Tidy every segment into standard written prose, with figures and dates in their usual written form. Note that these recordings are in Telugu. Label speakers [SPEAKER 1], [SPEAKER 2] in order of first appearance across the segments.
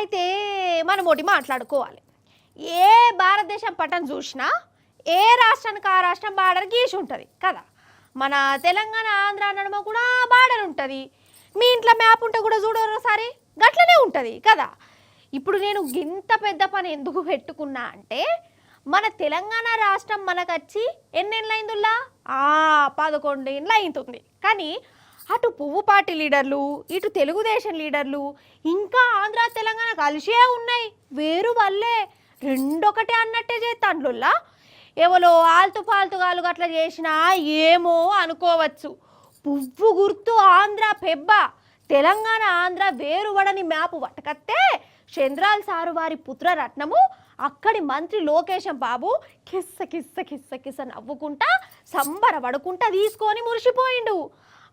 [SPEAKER 1] అయితే మనం ఒకటి మాట్లాడుకోవాలి. ఏ భారతదేశం పటం చూసినా ఏ రాష్ట్రానికి ఆ రాష్ట్రం బార్డర్ గీసి ఉంటుంది కదా. మన తెలంగాణ ఆంధ్ర నడుమ కూడా బార్డర్ ఉంటుంది. మీ ఇంట్లో మ్యాప్ ఉంటే కూడా చూడసారి గట్లనే ఉంటుంది కదా. ఇప్పుడు నేను ఇంత పెద్ద పని ఎందుకు పెట్టుకున్నా అంటే మన తెలంగాణ రాష్ట్రం మనకచ్చి ఎన్నేళ్ళైందుల్లా 11 ఏళ్ళు అవుతుంది. కానీ అటు పువ్వు పార్టీ లీడర్లు, ఇటు తెలుగుదేశం లీడర్లు, ఇంకా ఆంధ్ర తెలంగాణ కలిసే ఉన్నాయి. వేరు వల్లే రెండొకటే అన్నట్టే చేస్తాండ్లుల్లా. ఎవరో ఆల్తు పాల్తుగాలు అట్లా చేసినా ఏమో అనుకోవచ్చు. పువ్వు గుర్తు ఆంధ్ర పెబ్బ, తెలంగాణ ఆంధ్ర వేరువడని మ్యాప్ పట్టుకత్తే చంద్రాల్ సారు వారి పుత్రరత్నము అక్కడి మంత్రి లోకేశం బాబు కిస్స కిస్స కిస్స కిస్స నవ్వుకుంటా సంబరపడుకుంటా తీసుకొని మురిసిపోయిండు.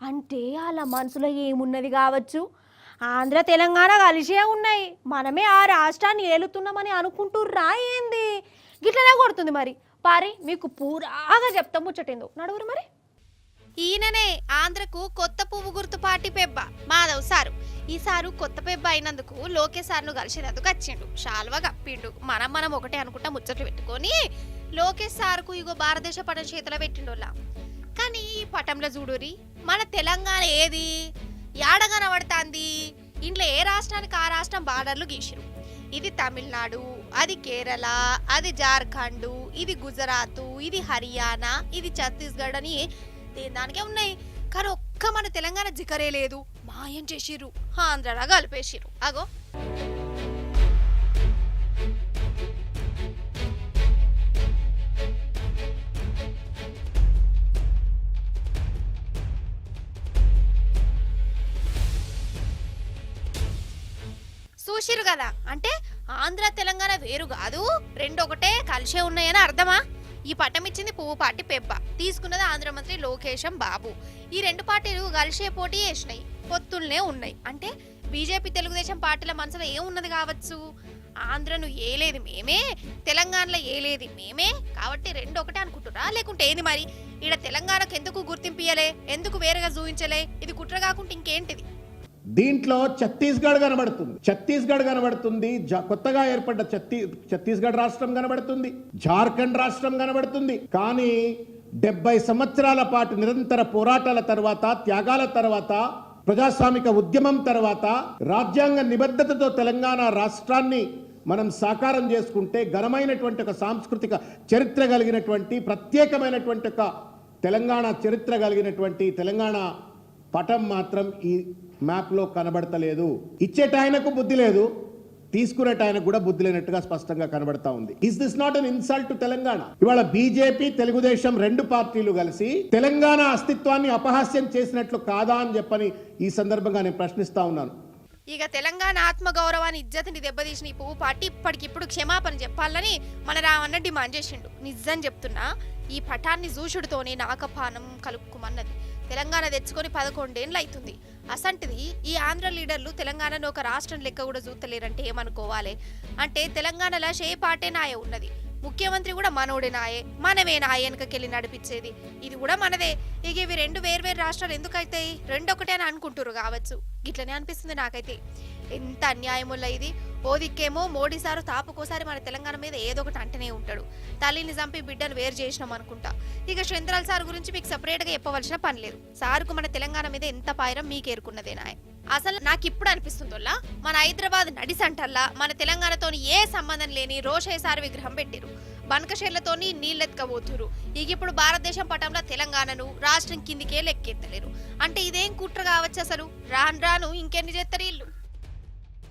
[SPEAKER 1] అంటే వాళ్ళ మనసులో ఏమున్నది కావచ్చు, ఆంధ్ర తెలంగాణ కలిసే ఉన్నాయి, మనమే ఆ రాష్ట్రాన్ని ఏలుతున్నామని అనుకుంటుర్రా ఏంది? గిట్లనే కొడుతుంది మరి. పారి మీకు పూరాగా చెప్తా ముచ్చటిందో నడువురు మరి.
[SPEAKER 2] ఈయననే ఆంధ్రకు కొత్త పువ్వు గుర్తు పార్టీ పెబ్బ మాధవ్ సారు. ఈసారు కొత్త పెబ్బ అయినందుకు లోకేష్ సార్ను కలిసినందుకు వచ్చిండు. శాల్వా కప్పిండు. మనం ఒకటే అనుకుంటా ముచ్చట్లు పెట్టుకొని లోకేష్ సార్కు ఇగో భారతదేశ పటం చేతిలో పెట్టిండోలా. కానీ ఈ పటంలో చూడురి మన తెలంగాణ ఏది యాడగనబడుతుంది. ఇంట్లో ఏ రాష్ట్రానికి ఆ రాష్ట్రం బార్డర్లు గీసిరు. ఇది తమిళనాడు, అది కేరళ, అది జార్ఖండ్, ఇది గుజరాత్, ఇది హర్యానా, ఇది ఛత్తీస్గఢ్ అని దానికే ఉన్నాయి. కానీ ఒక్క మన తెలంగాణ జికరే లేదు. మాయం చేసిర్రు, ఆంధ్రలా కలిపేసిర్రు. అగో చూసిరు కదా. అంటే ఆంధ్ర తెలంగాణ వేరు కాదు, రెండొకటే కలిసే ఉన్నాయని అర్థమా? ఈ పట్టం ఇచ్చింది పువ్వు పార్టీ పెబ్బ, తీసుకున్నది ఆంధ్ర మంత్రి లోకేశం బాబు. ఈ రెండు పార్టీలు కలిసే పోటీ చేసినాయి, పొత్తుల్నే ఉన్నాయి. అంటే బీజేపీ తెలుగుదేశం పార్టీల మనసులో ఏమున్నది కావచ్చు, ఆంధ్రను ఏలేది మేమే, తెలంగాణలో ఏలేది మేమే, కాబట్టి రెండు ఒకటే అనుకుంటురా? లేకుంటే ఏంది మరి? ఈడ తెలంగాణకు ఎందుకు గుర్తింపియలే, ఎందుకు వేరేగా చూపించలే? ఇది కుట్ర కాకుండా ఇంకేంటిది?
[SPEAKER 3] దీంట్లో ఛత్తీస్గఢ్ కనబడుతుంది, కొత్తగా ఏర్పడ్డ ఛత్తీస్గఢ్ రాష్ట్రం కనబడుతుంది, జార్ఖండ్ రాష్ట్రం కనబడుతుంది. కానీ 70 సంవత్సరాల పాటు నిరంతర పోరాటాల తర్వాత, త్యాగాల తర్వాత, ప్రజాస్వామిక ఉద్యమం తర్వాత, రాజ్యాంగ నిబద్ధతతో తెలంగాణ రాష్ట్రాన్ని మనం సాకారం చేసుకుంటే ఘనమైనటువంటి ఒక సాంస్కృతిక చరిత్ర కలిగినటువంటి, ప్రత్యేకమైనటువంటి ఒక తెలంగాణ చరిత్ర కలిగినటువంటి తెలంగాణ పటం మాత్రం ఈ మ్యాప్లో కనబడతలేదు. ఇచ్చేటాయనకు బుద్ధి లేదు, తీసుకునేటాయనకు కూడా బుద్ధి లేనట్టుగా స్పష్టంగా కనబడతా ఉంది. Is this not an insult to Telangana? ఇవాళ బీజేపీ తెలుగుదేశం రెండు పార్టీలు కలిసి తెలంగాణ అస్తిత్వాన్ని అపహాస్యం చేసినట్లు కాదా అని చెప్పని ఈ సందర్భంగా నేను ప్రశ్నిస్తా ఉన్నాను.
[SPEAKER 2] ఇక తెలంగాణ ఆత్మగౌరవాన్ని, ఇజ్జతిని దెబ్బతీసిన ఈ పువ్వు పార్టీ ఇప్పటికిప్పుడు క్షమాపణ చెప్పాలని మన రావన్న డిమాండ్ చేసిండు. నిజం చెప్తున్నా, ఈ పటాన్ని చూసుడుతోనే నాకపానం కలుక్కుమన్నది. తెలంగాణ తెచ్చుకొని 11 ఏళ్ళు అవుతుంది. అసంటిది ఈ ఆంధ్ర లీడర్లు తెలంగాణను ఒక రాష్ట్రం లెక్క కూడా చూస్తలేరంటే ఏమనుకోవాలి? అంటే తెలంగాణలో షే పార్టీ నాయ ఉన్నది, ముఖ్యమంత్రి కూడా మనోడే నాయే, మనమే నాయ వెనకకెళ్ళి నడిపించేది, ఇది కూడా మనదే. ఇక ఇవి రెండు వేర్వేరు రాష్ట్రాలు ఎందుకు అవుతాయి? రెండొకటే అని అనుకుంటారు కావచ్చు. ఇట్లనే అనిపిస్తుంది నాకైతే. ఎంత అన్యాయముల్ల ఇది. ఓ దిక్కేమో మోడీ సారు తాపుకోసారి మన తెలంగాణ మీద ఏదో ఒకటి అంటనే ఉంటాడు. తల్లిని చంపి బిడ్డను వేరు చేసినాం అనుకుంటా. ఇక చంద్రాల్ సార్ గురించి మీకు సపరేట్గా చెప్పవలసిన పని లేదు. సారుకు మన తెలంగాణ మీద ఎంత పాయిరం మీకు ఏరుకున్నదేనా? అసలు నాకు ఇప్పుడు అనిపిస్తుందోలా, మన హైదరాబాద్ నడిసంటల్లా మన తెలంగాణతోని ఏ సంబంధం లేని రోషయ్య సార్ విగ్రహం పెట్టిరు. బనకషేర్లతోని నీళ్ళెత్తుకపోతురు. ఇక ఇప్పుడు భారతదేశం పటంలో తెలంగాణను రాష్ట్రం కిందికే లెక్కెత్తలేరు. అంటే ఇదేం కుట్ర కావచ్చు అసలు? రాను రాను ఇంకెన్ని చేస్తారు వీళ్ళు?